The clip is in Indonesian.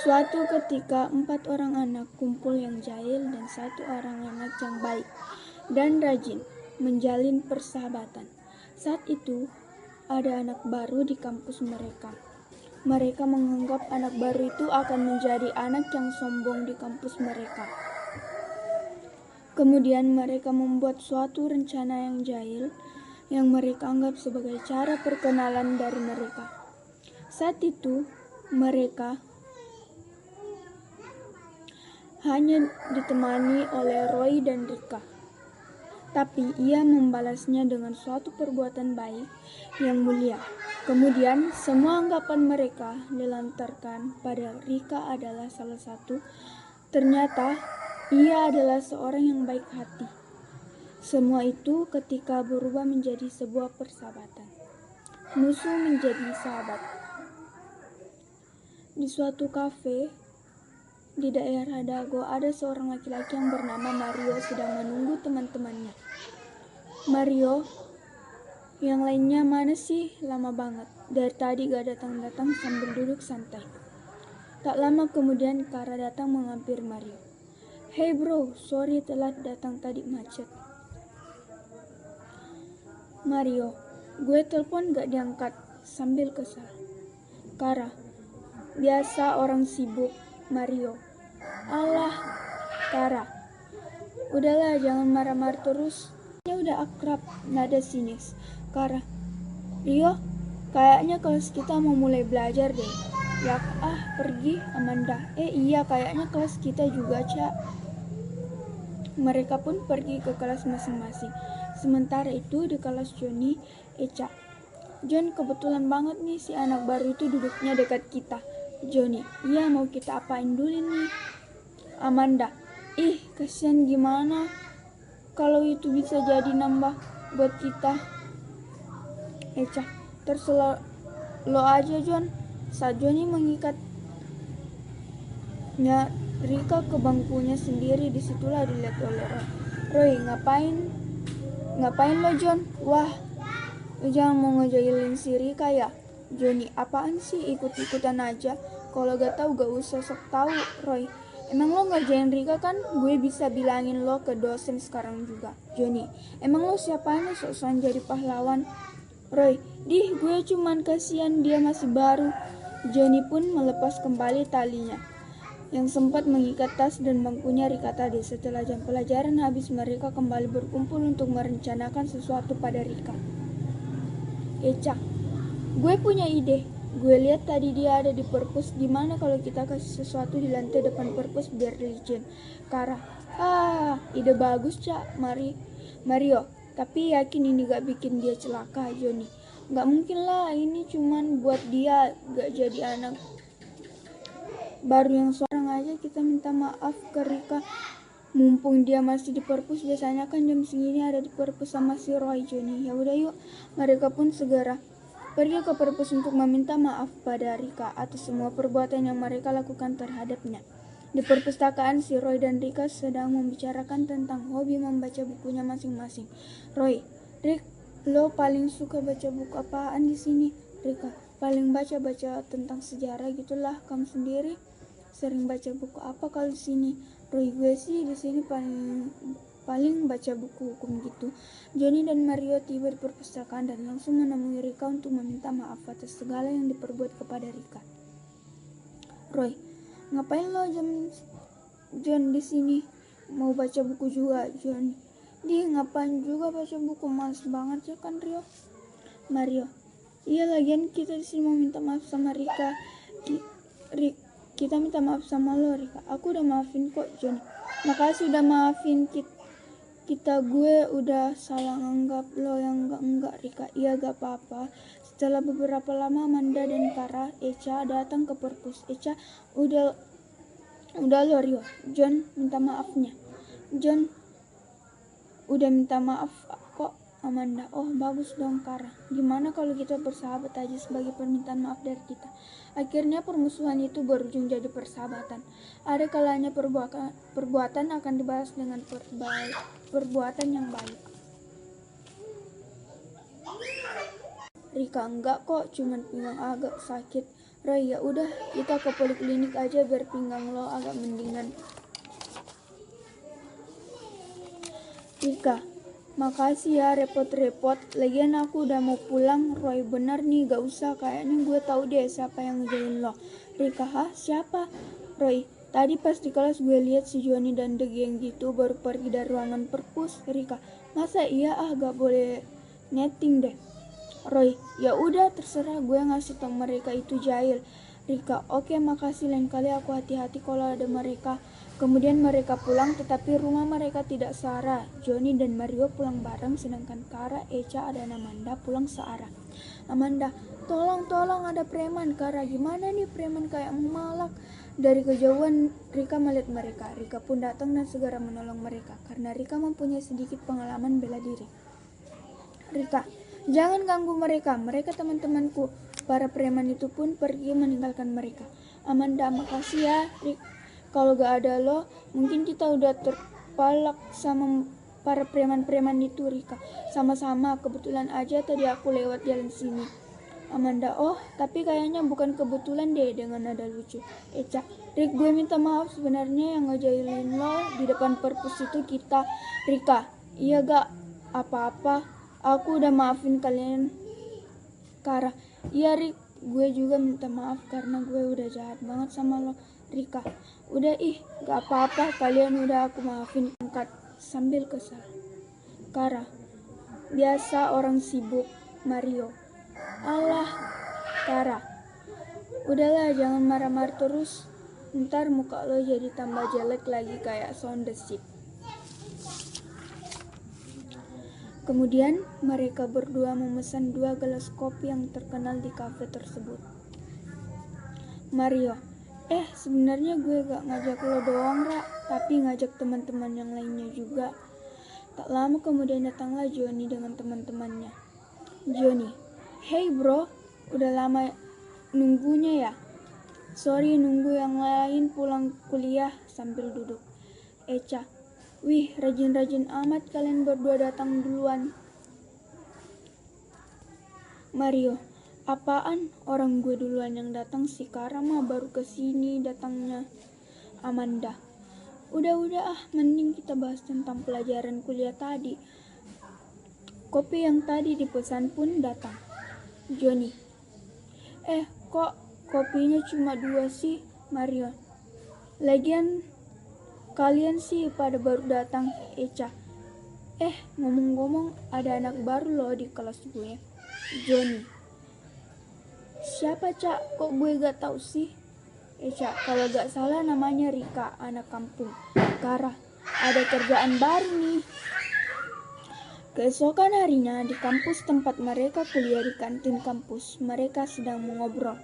Suatu ketika 4 orang anak kumpul yang jahil dan 1 orang anak yang baik dan rajin menjalin persahabatan. Saat itu ada anak baru di kampus mereka. Mereka menganggap anak baru itu akan menjadi anak yang sombong di kampus mereka. Kemudian mereka membuat suatu rencana yang jahil yang mereka anggap sebagai cara perkenalan dari mereka. Saat itu mereka hanya ditemani oleh Roy dan Rika, tapi ia membalasnya dengan suatu perbuatan baik yang mulia. Kemudian semua anggapan mereka dilantarkan pada Rika adalah salah satu. Ternyata ia adalah seorang yang baik hati. Semua itu ketika berubah menjadi sebuah persahabatan. Musuh menjadi sahabat. Di suatu kafe di daerah Dago ada seorang laki-laki yang bernama Mario sedang menunggu teman-temannya. Mario, yang lainnya mana sih? Lama banget. Dari tadi gak datang-datang sambil duduk santai. Tak lama kemudian Kara datang menghampiri Mario. Hey bro, sorry telat datang tadi macet. Mario, gue telepon gak diangkat sambil kesal. Kara, biasa orang sibuk. Mario, alah, Kara, udahlah jangan marah-marah terus. Ya udah akrab, nada sinis. Kara, Rio, kayaknya kelas kita mau mulai belajar deh. Ya pergi Amanda. Iya kayaknya kelas kita juga, Cak. Mereka pun pergi ke kelas masing-masing. Sementara itu di kelas Johnny, Eca. John, kebetulan banget nih si anak baru itu duduknya dekat kita. Johnny, iya mau kita apain dulu nih? Amanda, kasihan gimana kalau itu bisa jadi nambah buat kita. Eca, terserah lo aja John. Saat Johnny mengikatnya Rika ke bangkunya sendiri, disitulah dilihat oleh Roy. Ngapain lo John? Wah, lo jangan mau ngejailin si Rika ya? Johnny, apaan sih ikut-ikutan aja? Kalau gak tahu gak usah sok tahu, Roy. Emang lo ngerjain Rika kan? Gue bisa bilangin lo ke dosen sekarang juga. Johnny, emang lo siapanya sok-sokan jadi pahlawan? Roy, gue cuman kasihan dia masih baru. Johnny pun melepas kembali talinya yang sempat mengikat tas dan bangkunya Rika tadi. Setelah jam pelajaran habis, mereka kembali berkumpul untuk merencanakan sesuatu pada Rika. Eca, gue punya ide. Gue lihat tadi dia ada di perpus. Gimana kalau kita kasih sesuatu di lantai depan perpus biar legend? Kara, ide bagus Cak. Mario, tapi yakin ini gak bikin dia celaka? Johnny, gak mungkin lah, ini cuman buat dia gak jadi anak baru yang seorang aja. Kita minta maaf ke Rika mumpung dia masih di perpus. Biasanya kan jam segini ada di perpus sama si Roy. Johnny, ya udah yuk. Mereka pun segera pergi ke perpus untuk meminta maaf pada Rika atas semua perbuatan yang mereka lakukan terhadapnya. Di perpustakaan, si Roy dan Rika sedang membicarakan tentang hobi membaca bukunya masing-masing. Roy, Rik, lo paling suka baca buku apaan di sini? Rika, paling baca tentang sejarah gitulah. Kamu sendiri sering baca buku apa kalau di sini? Roy, gue sih di sini paling baca buku hukum gitu. Johnny dan Mario tiba di perpustakaan dan langsung menemui Rika untuk meminta maaf atas segala yang diperbuat kepada Rika. Roy, ngapain lo John di sini? Mau baca buku juga, Johnny. Ngapain juga baca buku, males banget ya kan Rio? Mario, iya lagian kita di sini mau minta maaf sama Rika. Kita minta maaf sama lo Rika. Aku udah maafin kok Johnny. Makasih udah maafin kita. Gue udah salah nganggap lo yang enggak Rika. Iya gak apa-apa. Setelah beberapa lama Amanda dan Kara, Eca datang ke perpus. Eca, udah lo Rio. John minta maafnya. John udah minta maaf kok Amanda. Oh bagus dong Kara. Gimana kalau kita bersahabat aja sebagai permintaan maaf dari kita? Akhirnya permusuhan itu berujung jadi persahabatan. Ada kalanya perbuatan akan dibalas dengan perbuatan yang baik. Rika, enggak kok, cuman pinggang agak sakit. Roy, ya udah kita ke poliklinik aja biar pinggang lo agak mendingan. Rika, makasih ya repot-repot. Lagian aku udah mau pulang. Roy, bener nih, gak usah. Kayaknya gue tahu deh siapa yang ngejailin lo. Rika, hah? Siapa? Roy, tadi pas di kelas gue lihat si Johnny dan The Gang gitu baru pergi dari ruangan perpus. Rika, masa iya gak boleh netting deh. Roy, ya udah terserah, gue ngasih tau mereka itu jahil. Rika, oke makasih, lain kali aku hati-hati kalau ada mereka. Kemudian mereka pulang, tetapi rumah mereka tidak searah. Johnny dan Mario pulang bareng, sedangkan Kara, Echa, dan Amanda pulang searah. Amanda, tolong ada preman. Kara, gimana nih preman kayak memalak? Dari kejauhan Rika melihat mereka. Rika pun datang dan segera menolong mereka, karena Rika mempunyai sedikit pengalaman bela diri. Rika, jangan ganggu mereka teman-temanku. Para preman itu pun pergi meninggalkan mereka. Amanda, makasih ya, Rik. Kalau gak ada lo, mungkin kita udah terpalak sama para preman-preman itu. Rika, sama-sama, kebetulan aja tadi aku lewat jalan sini. Amanda, oh tapi kayaknya bukan kebetulan deh, dengan nada lucu. Echa, Rik, gue minta maaf, sebenarnya yang ngejailin lo di depan perpus itu kita. Rika, iya gak apa-apa, aku udah maafin kalian. Kara, iya Rik, gue juga minta maaf karena gue udah jahat banget sama lo. Rika, udah gak apa-apa, kalian udah aku maafin. Angkat sambil kesal. Kara, biasa orang sibuk. Mario, alah. Kara, udahlah jangan marah-marah terus, ntar muka lo jadi tambah jelek lagi kayak sound the ship. Kemudian mereka berdua memesan 2 gelas kopi yang terkenal di kafe tersebut. Mario, sebenarnya gue gak ngajak lo doang, Ra, tapi ngajak teman-teman yang lainnya juga. Tak lama kemudian datanglah Johnny dengan teman-temannya. Johnny, hey bro, udah lama nunggunya ya? Sorry nunggu yang lain pulang kuliah sambil duduk. Echa, wih, rajin-rajin amat kalian berdua datang duluan. Mario, apaan? Orang gue duluan yang datang, si Kara mah baru kesini datangnya. Amanda, udah mending kita bahas tentang pelajaran kuliah tadi. Kopi yang tadi dipesan pun datang. Johnny, kok kopinya cuma 2 sih? Mario, lagian kalian sih pada baru datang. Echa, ngomong-ngomong ada anak baru loh di kelas gue. Johnny, siapa Cak? Kok gue gak tahu sih? Echa, kalau gak salah namanya Rika, anak kampung. Kara, ada kerjaan baru nih. Keesokan harinya di kampus tempat mereka kuliah di kantin kampus, mereka sedang mengobrol.